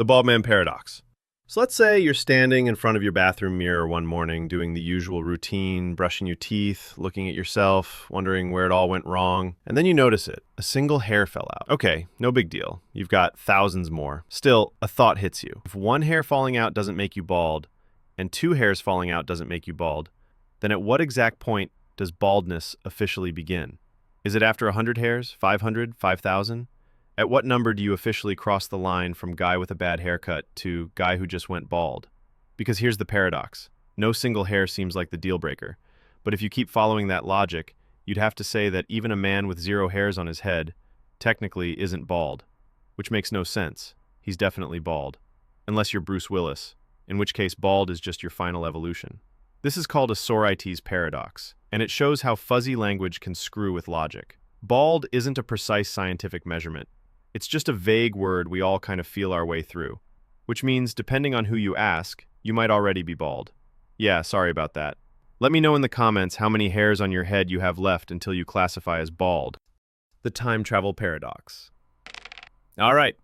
The bald man paradox. So let's say you're standing in front of your bathroom mirror one morning doing the usual routine, brushing your teeth, looking at yourself, wondering where it all went wrong, and then you notice it. A single hair fell out. Okay, no big deal. You've got thousands more. Still, a thought hits you. If one hair falling out doesn't make you bald, and two hairs falling out doesn't make you bald, then at what exact point does baldness officially begin? Is it after 100 hairs, 500, 5,000? At what number do you officially cross the line from guy with a bad haircut to guy who just went bald? Because here's the paradox. No single hair seems like the deal breaker. But if you keep following that logic, you'd have to say that even a man with 0 hairs on his head technically isn't bald. Which makes no sense. He's definitely bald. Unless you're Bruce Willis, in which case bald is just your final evolution. This is called a Sorites paradox, and it shows how fuzzy language can screw with logic. Bald isn't a precise scientific measurement. It's just a vague word we all kind of feel our way through, which means depending on who you ask, you might already be bald. Yeah, sorry about that. Let me know in the comments how many hairs on your head you have left until you classify as bald. The time travel paradox. All right,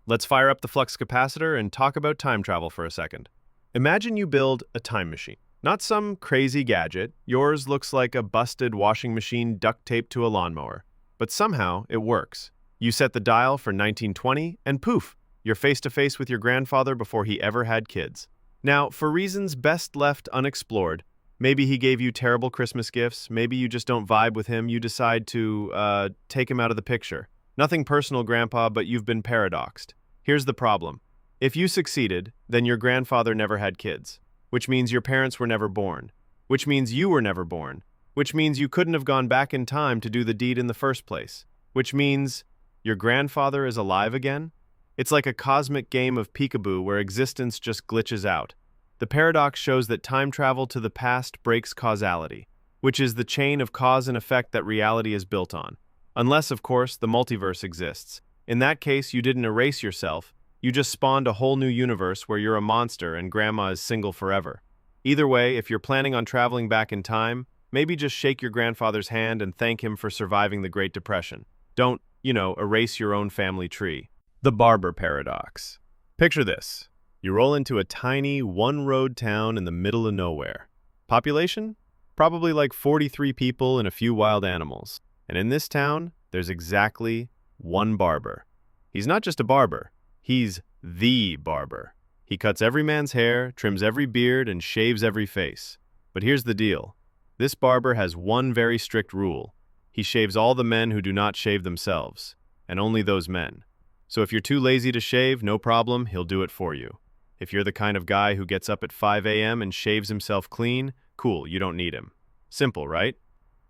let's fire up the flux capacitor and talk about time travel for a second. Imagine you build a time machine. Not some crazy gadget. Yours looks like a busted washing machine duct taped to a lawnmower. But somehow it works. You set the dial for 1920, and poof, you're face-to-face with your grandfather before he ever had kids. Now, for reasons best left unexplored, maybe he gave you terrible Christmas gifts, maybe you just don't vibe with him, you decide to, take him out of the picture. Nothing personal, Grandpa, but you've been paradoxed. Here's the problem. If you succeeded, then your grandfather never had kids, which means your parents were never born, which means you were never born, which means you couldn't have gone back in time to do the deed in the first place, which means your grandfather is alive again? It's like a cosmic game of peekaboo where existence just glitches out. The paradox shows that time travel to the past breaks causality, which is the chain of cause and effect that reality is built on. Unless, of course, the multiverse exists. In that case, you didn't erase yourself. You just spawned a whole new universe where you're a monster and grandma is single forever. Either way, if you're planning on traveling back in time, maybe just shake your grandfather's hand and thank him for surviving the Great Depression. Don't, erase your own family tree. The barber paradox. Picture this. You roll into a tiny, one-road town in the middle of nowhere. Population? Probably like 43 people and a few wild animals. And in this town, there's exactly one barber. He's not just a barber. He's the barber. He cuts every man's hair, trims every beard, and shaves every face. But here's the deal. This barber has one very strict rule. He shaves all the men who do not shave themselves, and only those men. So if you're too lazy to shave, no problem, he'll do it for you. If you're the kind of guy who gets up at 5 a.m. and shaves himself clean, cool, you don't need him. Simple, right?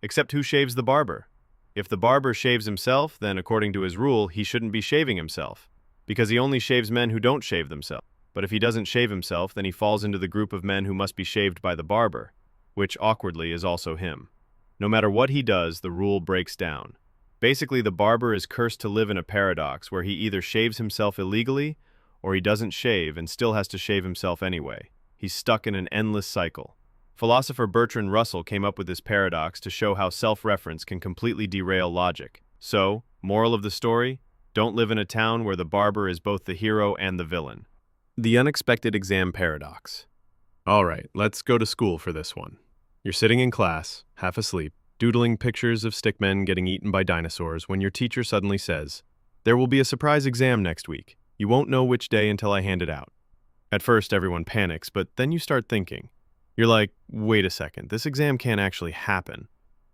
Except who shaves the barber? If the barber shaves himself, then according to his rule, he shouldn't be shaving himself, because he only shaves men who don't shave themselves. But if he doesn't shave himself, then he falls into the group of men who must be shaved by the barber, which awkwardly is also him. No matter what he does, the rule breaks down. Basically, the barber is cursed to live in a paradox where he either shaves himself illegally or he doesn't shave and still has to shave himself anyway. He's stuck in an endless cycle. Philosopher Bertrand Russell came up with this paradox to show how self-reference can completely derail logic. So, moral of the story, don't live in a town where the barber is both the hero and the villain. The unexpected exam paradox. All right, let's go to school for this one. You're sitting in class, half asleep, doodling pictures of stickmen getting eaten by dinosaurs when your teacher suddenly says, "There will be a surprise exam next week. You won't know which day until I hand it out." At first, everyone panics, but then you start thinking. You're like, wait a second, this exam can't actually happen.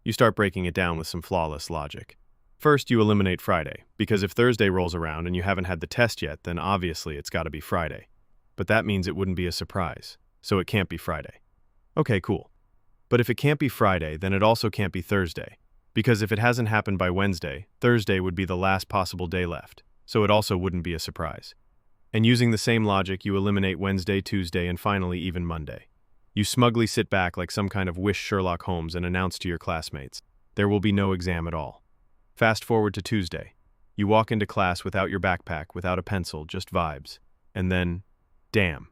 You start breaking it down with some flawless logic. First, you eliminate Friday, because if Thursday rolls around and you haven't had the test yet, then obviously it's got to be Friday. But that means it wouldn't be a surprise, so it can't be Friday. Okay, cool. But if it can't be Friday, then it also can't be Thursday, because if it hasn't happened by Wednesday, Thursday would be the last possible day left, so it also wouldn't be a surprise. And using the same logic, you eliminate Wednesday, Tuesday, and finally even Monday. You smugly sit back like some kind of wish Sherlock Holmes and announce to your classmates, there will be no exam at all. Fast forward to Tuesday. You walk into class without your backpack, without a pencil, just vibes. And then, damn,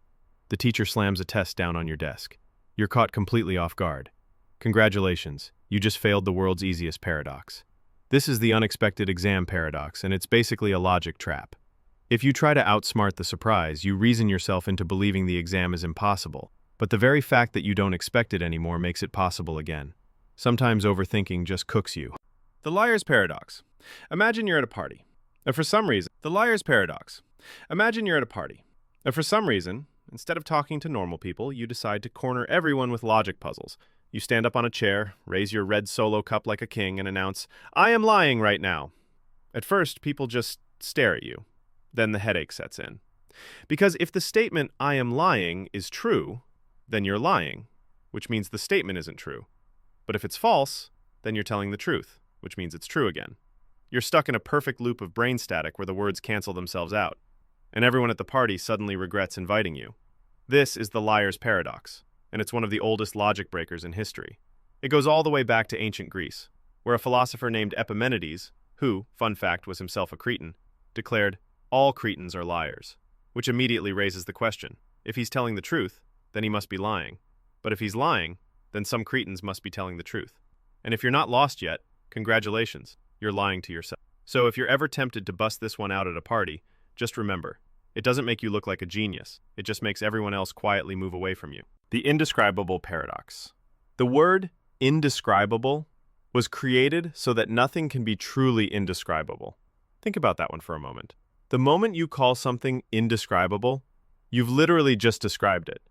the teacher slams a test down on your desk. You're caught completely off guard. Congratulations, you just failed the world's easiest paradox. This is the unexpected exam paradox, and it's basically a logic trap. If you try to outsmart the surprise, you reason yourself into believing the exam is impossible, but the very fact that you don't expect it anymore makes it possible again. Sometimes overthinking just cooks you. The liar's paradox. Imagine you're at a party. And for some reason, instead of talking to normal people, you decide to corner everyone with logic puzzles. You stand up on a chair, raise your red solo cup like a king, and announce, "I am lying right now." At first, people just stare at you. Then the headache sets in. Because if the statement, "I am lying," is true, then you're lying, which means the statement isn't true. But if it's false, then you're telling the truth, which means it's true again. You're stuck in a perfect loop of brain static where the words cancel themselves out, and everyone at the party suddenly regrets inviting you. This is the liar's paradox, and it's one of the oldest logic breakers in history. It goes all the way back to ancient Greece, where a philosopher named Epimenides, who, fun fact, was himself a Cretan, declared, "All Cretans are liars," which immediately raises the question. If he's telling the truth, then he must be lying. But if he's lying, then some Cretans must be telling the truth. And if you're not lost yet, congratulations, you're lying to yourself. So if you're ever tempted to bust this one out at a party, just remember, it doesn't make you look like a genius. It just makes everyone else quietly move away from you. The indescribable paradox. The word indescribable was created so that nothing can be truly indescribable. Think about that one for a moment. The moment you call something indescribable, you've literally just described it.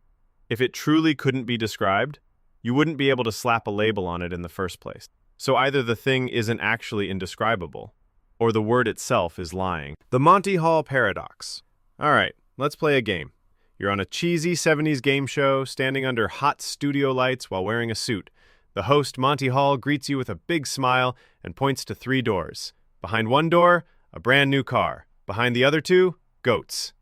If it truly couldn't be described, you wouldn't be able to slap a label on it in the first place. So either the thing isn't actually indescribable, or the word itself is lying. The Monty Hall paradox. All right, let's play a game. You're on a cheesy 70s game show, standing under hot studio lights while wearing a suit. The host, Monty Hall, greets you with a big smile and points to 3 doors. Behind one door, a brand new car. Behind the other 2, goats.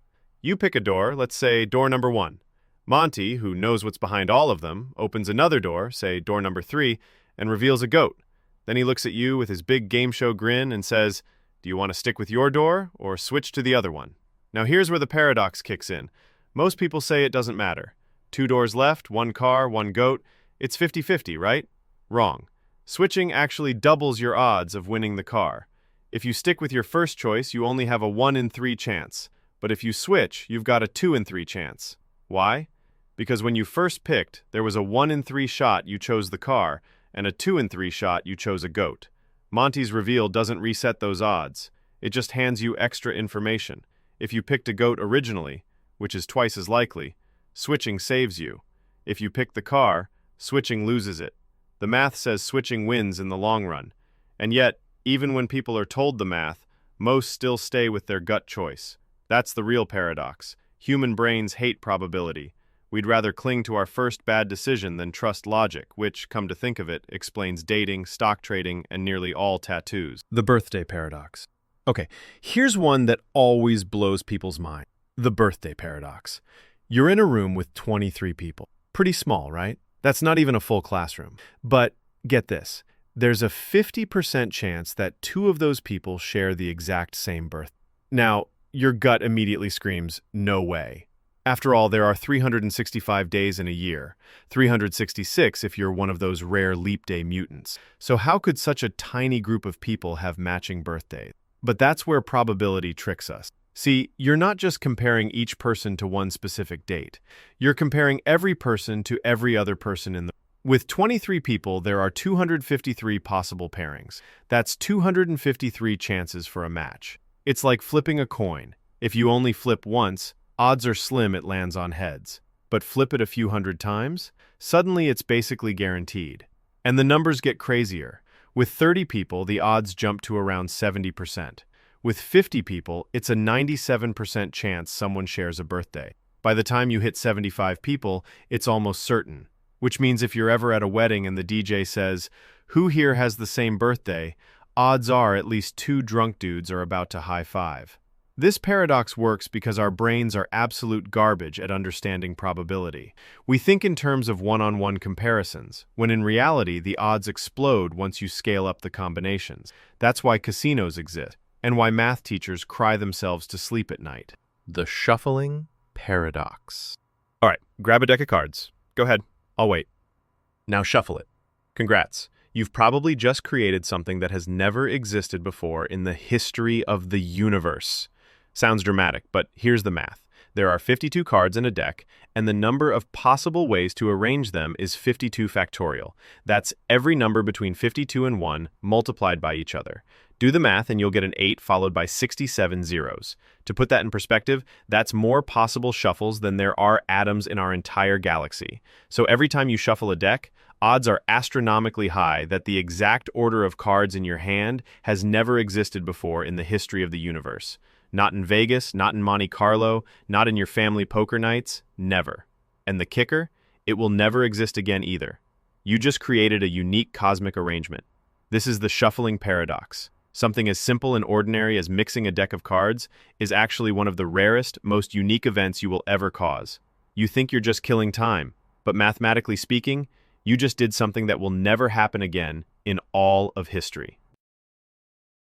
You pick a door, let's say door number 1. Monty, who knows what's behind all of them, opens another door, say door number 3, and reveals a goat. Then he looks at you with his big game show grin and says, "Do you want to stick with your door or switch to the other one?" Now here's where the paradox kicks in. Most people say it doesn't matter. 2 doors left, 1 car, 1 goat. It's 50-50, right? Wrong. Switching actually doubles your odds of winning the car. If you stick with your first choice, you only have a 1 in 3 chance. But if you switch, you've got a 2 in 3 chance. Why? Because when you first picked, there was a 1 in 3 shot you chose the car, and a 2 in 3 shot you chose a goat. Monty's reveal doesn't reset those odds. It just hands you extra information. If you picked a goat originally, which is twice as likely, switching saves you. If you pick the car, switching loses it. The math says switching wins in the long run. And yet, even when people are told the math, most still stay with their gut choice. That's the real paradox. Human brains hate probability. We'd rather cling to our first bad decision than trust logic, which, come to think of it, explains dating, stock trading, and nearly all tattoos. The birthday paradox. Okay, here's one that always blows people's mind. The birthday paradox. You're in a room with 23 people. Pretty small, right? That's not even a full classroom. But get this. There's a 50% chance that 2 of those people share the exact same birthday. Now, your gut immediately screams, no way. After all, there are 365 days in a year, 366 if you're one of those rare leap day mutants. So how could such a tiny group of people have matching birthdays? But that's where probability tricks us. See, you're not just comparing each person to one specific date. You're comparing every person to every other person in the... With 23 people, there are 253 possible pairings. That's 253 chances for a match. It's like flipping a coin. If you only flip once, odds are slim it lands on heads. But flip it a few hundred times, suddenly it's basically guaranteed. And the numbers get crazier. With 30 people, the odds jump to around 70%. With 50 people, it's a 97% chance someone shares a birthday. By the time you hit 75 people, it's almost certain. Which means if you're ever at a wedding and the DJ says, "Who here has the same birthday?" odds are at least 2 drunk dudes are about to high-five. This paradox works because our brains are absolute garbage at understanding probability. We think in terms of one-on-one comparisons, when in reality the odds explode once you scale up the combinations. That's why casinos exist, and why math teachers cry themselves to sleep at night. The shuffling paradox. All right, grab a deck of cards. Go ahead, I'll wait. Now shuffle it. Congrats. You've probably just created something that has never existed before in the history of the universe. Sounds dramatic, but here's the math. There are 52 cards in a deck, and the number of possible ways to arrange them is 52 factorial. That's every number between 52 and 1 multiplied by each other. Do the math and you'll get an 8 followed by 67 zeros. To put that in perspective, that's more possible shuffles than there are atoms in our entire galaxy. So every time you shuffle a deck, odds are astronomically high that the exact order of cards in your hand has never existed before in the history of the universe. Not in Vegas, not in Monte Carlo, not in your family poker nights, never. And the kicker? It will never exist again either. You just created a unique cosmic arrangement. This is the shuffling paradox. Something as simple and ordinary as mixing a deck of cards is actually one of the rarest, most unique events you will ever cause. You think you're just killing time, but mathematically speaking, you just did something that will never happen again in all of history.